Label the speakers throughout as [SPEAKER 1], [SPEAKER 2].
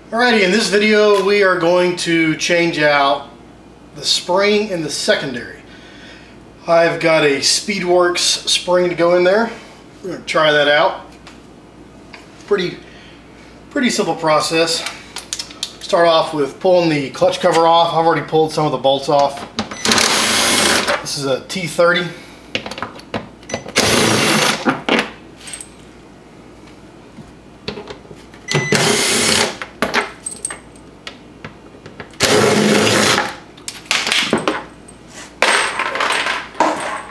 [SPEAKER 1] Alrighty, in this video we are going to change out the spring in the secondary. I've got a Speedworks spring to go in there. We're going to try that out. Pretty simple process. Start off with pulling the clutch cover off. I've already pulled some of the bolts off. This is a T30.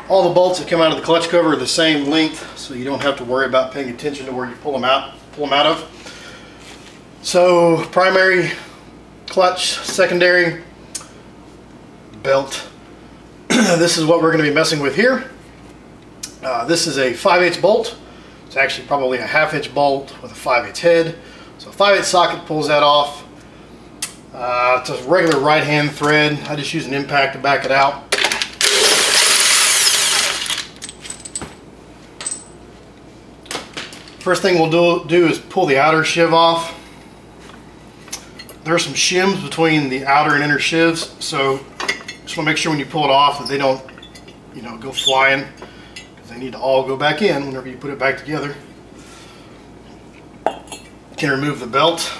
[SPEAKER 1] All the bolts that come out of the clutch cover are the same length, so you don't have to worry about paying attention to where you pull them out of. So primary, clutch, secondary, belt. This is what we're going to be messing with here. This is a 5/8 bolt. It's actually probably a 1/2 inch bolt with a 5/8 head. So a 5/8 socket pulls that off. It's a regular right hand thread. I just use an impact to back it out. First thing we'll do is pull the outer sheave off. There are some shims between the outer and inner sheaves, so just want to make sure when you pull it off that they don't, go flying, because they need to all go back in whenever you put it back together. You can remove the belt.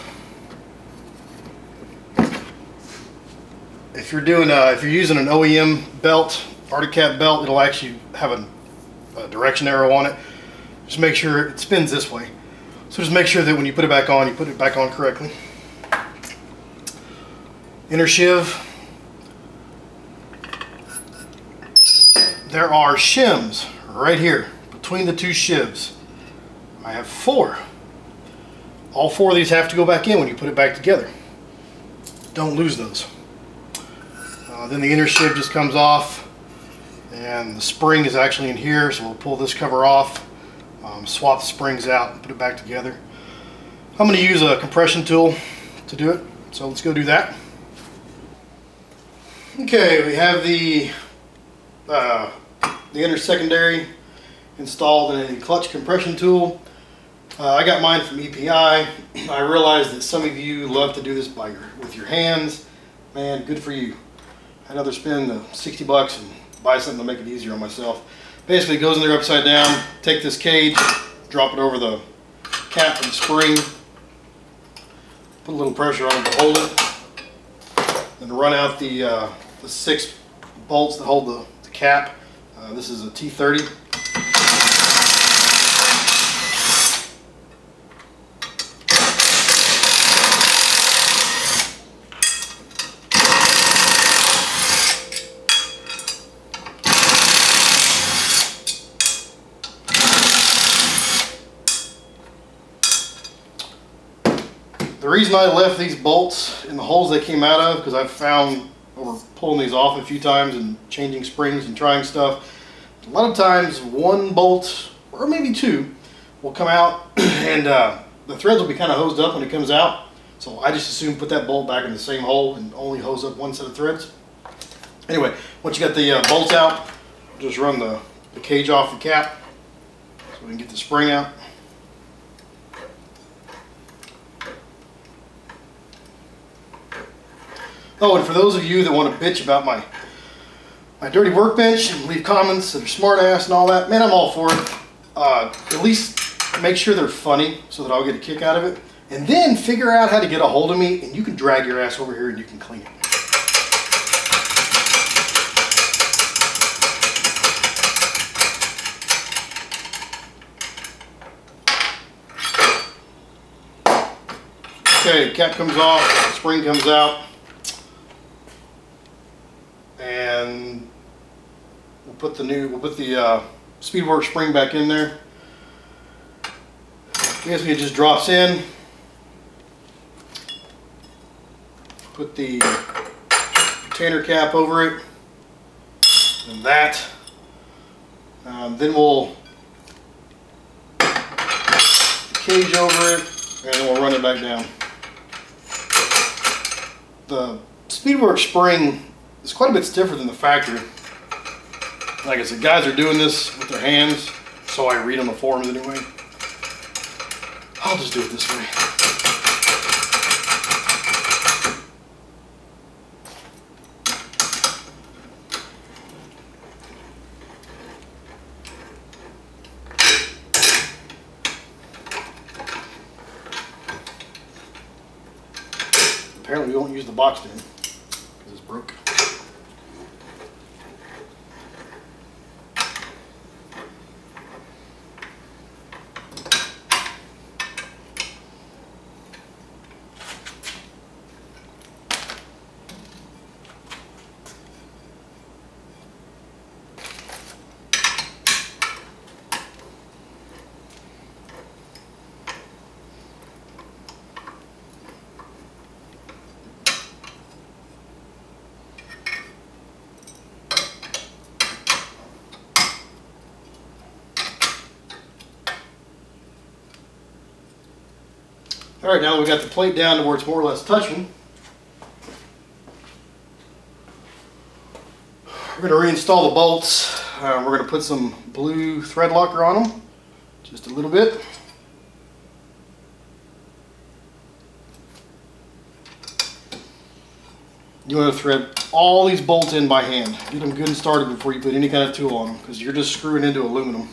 [SPEAKER 1] If you're using an OEM belt, Wildcat belt, it'll actually have a direction arrow on it. Just make sure it spins this way. So just make sure that when you put it back on, you put it back on correctly. Inner sheave. There are shims right here between the two sheaves. I have 4. All 4 of these have to go back in when you put it back together. Don't lose those. Then the inner sheave just comes off, and the spring is actually in here, so we'll pull this cover off. Swap the springs out and put it back together. I'm going to use a compression tool to do it, so let's go do that. Okay, we have the inner secondary installed in a clutch compression tool. I got mine from EPI. I realize that some of you love to do this with your hands. Man, good for you. I'd rather spend the 60 bucks and buy something to make it easier on myself. Basically, it goes in there upside down. Take this cage, drop it over the cap and spring, put a little pressure on it to hold it, and run out the 6 bolts that hold the cap. This is a T30. The reason I left these bolts in the holes they came out of, because I've found over pulling these off a few times and changing springs and trying stuff, a lot of times one bolt or maybe 2 will come out and the threads will be kind of hosed up when it comes out. So I just assume put that bolt back in the same hole and only hose up one set of threads. Anyway, once you got the bolts out, just run the cage off the cap so we can get the spring out. Oh, and for those of you that want to bitch about my dirty workbench and leave comments that are smart ass and all that, man, I'm all for it. At least make sure they're funny so that I'll get a kick out of it. And then figure out how to get a hold of me, and you can drag your ass over here and you can clean it. Okay, cap comes off, spring comes out. And we'll put the Speedworks spring back in there. Basically, it just drops in. Put the container cap over it, and that. Then we'll put the cage over it, and then we'll run it back down. The Speedworks spring is quite a bit stiffer than the factory. Like I said, guys are doing this with their hands, so I read on the forums anyway. I'll just do it this way. apparently we won't use the box then because it's broke. All right, now that we've got the plate down to where it's more or less touching, we're going to reinstall the bolts. We're going to put some blue thread locker on them, just a little bit. You want to thread all these bolts in by hand. Get them good and started before you put any kind of tool on them, because you're just screwing into aluminum.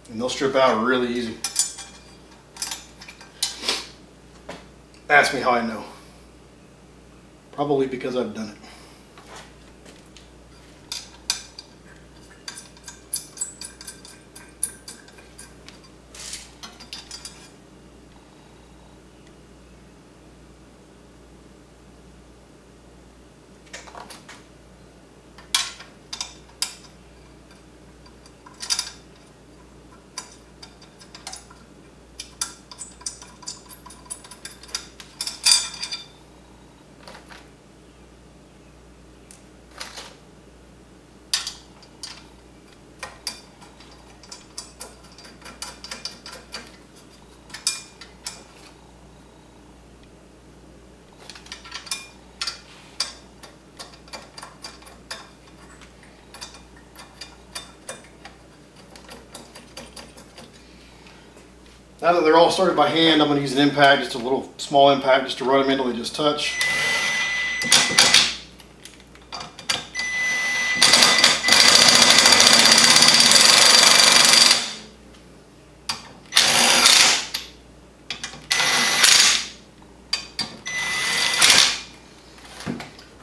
[SPEAKER 1] And they'll strip out really easy. Ask me how I know. Probably because I've done it. Now that they're all started by hand, I'm going to use an impact, just a little small impact, just to run them in until they just touch.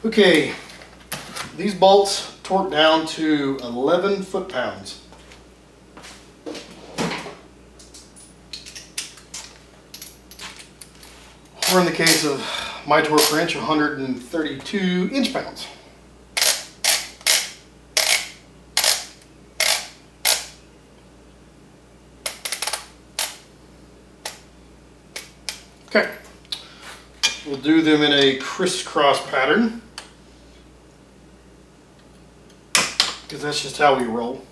[SPEAKER 1] Okay, these bolts torque down to 11 foot-pounds. Or in the case of my torque per inch, 132 inch-pounds. Okay, we'll do them in a crisscross pattern, because that's just how we roll.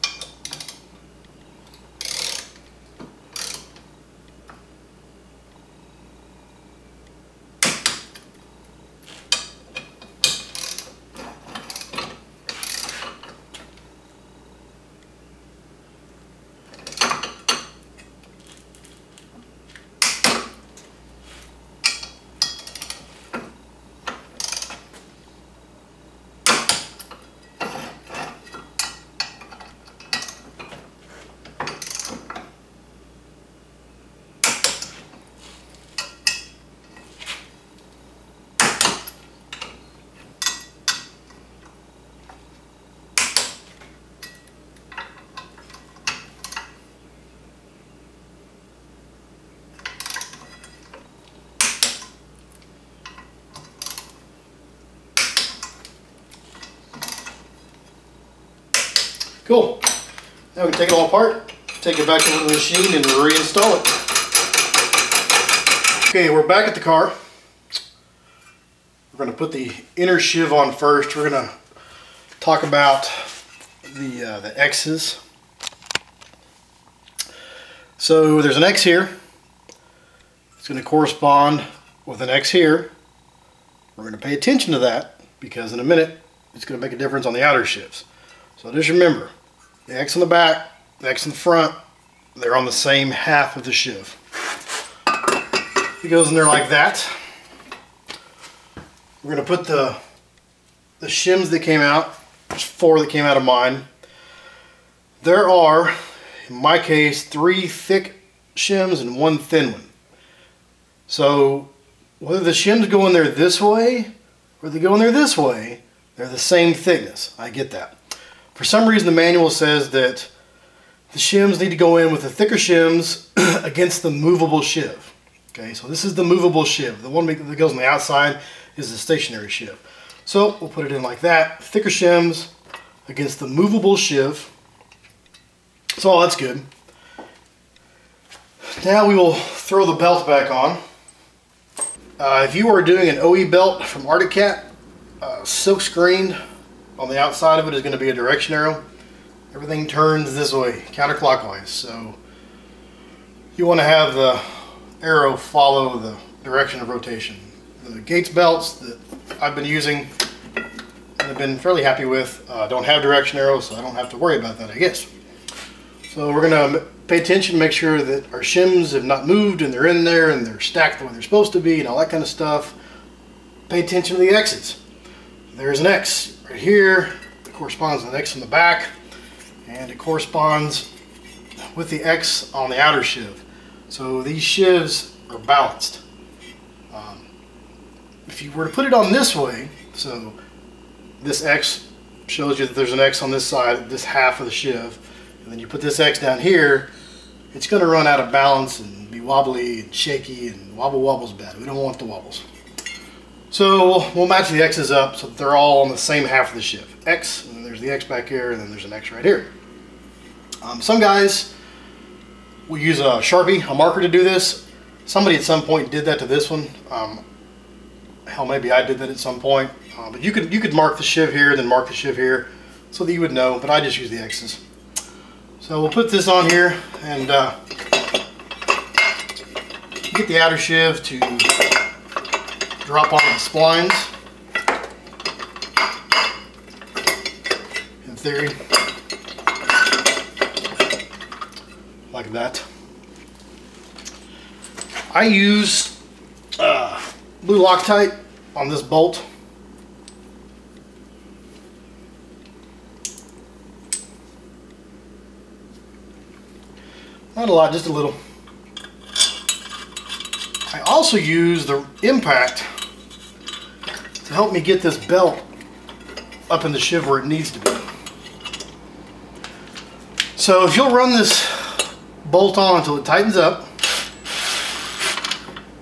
[SPEAKER 1] Cool. Now we can take it all apart, take it back into the machine and reinstall it. Okay, we're back at the car. We're going to put the inner sheave on first. We're going to talk about the X's. So there's an X here. It's going to correspond with an X here. We're going to pay attention to that because in a minute it's going to make a difference on the outer shifts. So just remember, the X on the back, the X in the front, they're on the same half of the sheave. It goes in there like that. We're going to put the shims that came out. There's 4 that came out of mine. There are, in my case, 3 thick shims and 1 thin one. So whether the shims go in there this way or they go in there this way, they're the same thickness. I get that. For some reason the manual says that the shims need to go in with the thicker shims against the movable shiv. Okay, so this is the movable shiv. The one that goes on the outside is the stationary shiv. So we'll put it in like that. Thicker shims against the movable shiv. So that's good. Now we will throw the belt back on. If you are doing an OE belt from Wildcat, silk screened on the outside of it is going to be a direction arrow. Everything turns this way, counterclockwise. So you want to have the arrow follow the direction of rotation. The Gates belts that I've been using and have been fairly happy with don't have direction arrows, so I don't have to worry about that, I guess. So we're going to pay attention, make sure that our shims have not moved and they're in there and they're stacked the way they're supposed to be and all that kind of stuff. Pay attention to the X's. There's an X right here. It corresponds to an X in the back, and it corresponds with the X on the outer shiv. So these shivs are balanced. If you were to put it on this way, so this X shows you that there's an X on this side, this half of the shiv, and then you put this X down here, it's going to run out of balance and be wobbly and shaky, and wobble's bad. We don't want the wobbles. So we'll match the X's up so that they're all on the same half of the shiv. X, and then there's the X back here, and then there's an X right here. Some guys will use a Sharpie, a marker, to do this. Somebody at some point did that to this one. Hell, maybe I did that at some point. But you could mark the shiv here, then mark the shiv here, so that you would know. But I just use the X's. So we'll put this on here and get the outer shiv to drop onto the splines. In theory, like that. I use blue Loctite on this bolt. Not a lot, just a little. I also use the impact to help me get this belt up in the shiv where it needs to be. So if you'll run this bolt on until it tightens up,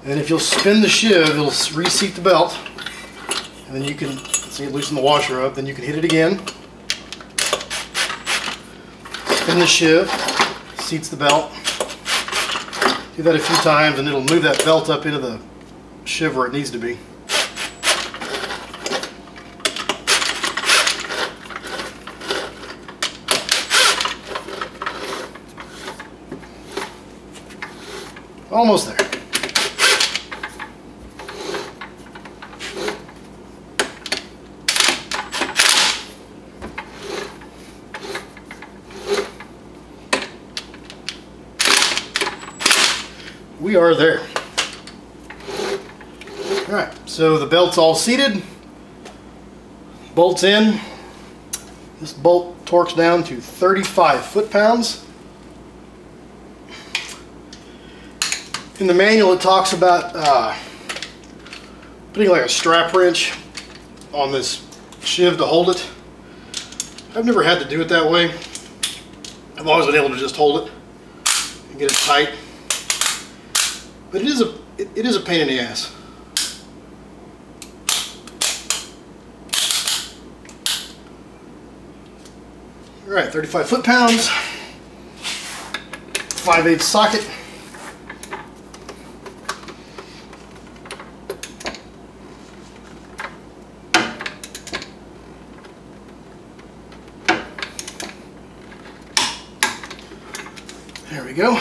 [SPEAKER 1] and if you'll spin the shiv, it'll reseat the belt, and then you can see it loosen the washer up, then you can hit it again, spin the shiv, seats the belt. Do that a few times and it'll move that belt up into the shiv where it needs to be. Almost there. We are there. Alright, so the belt's all seated. Bolt's in. This bolt torques down to 35 foot-pounds. In the manual it talks about putting like a strap wrench on this shiv to hold it. I've never had to do it that way. I've always been able to just hold it and get it tight. But it is a pain in the ass. Alright, 35 foot-pounds, 5/8 socket. There we go.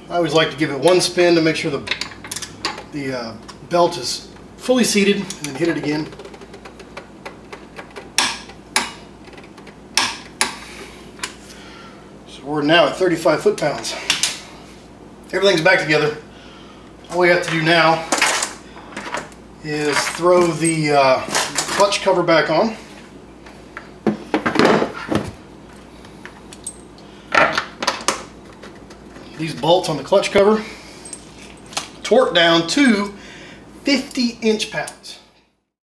[SPEAKER 1] I always like to give it one spin to make sure the belt is fully seated, and then hit it again. So we're now at 35 foot-pounds. Everything's back together. All we have to do now is throw the clutch cover back on. These bolts on the clutch cover torque down to 50 inch-pounds.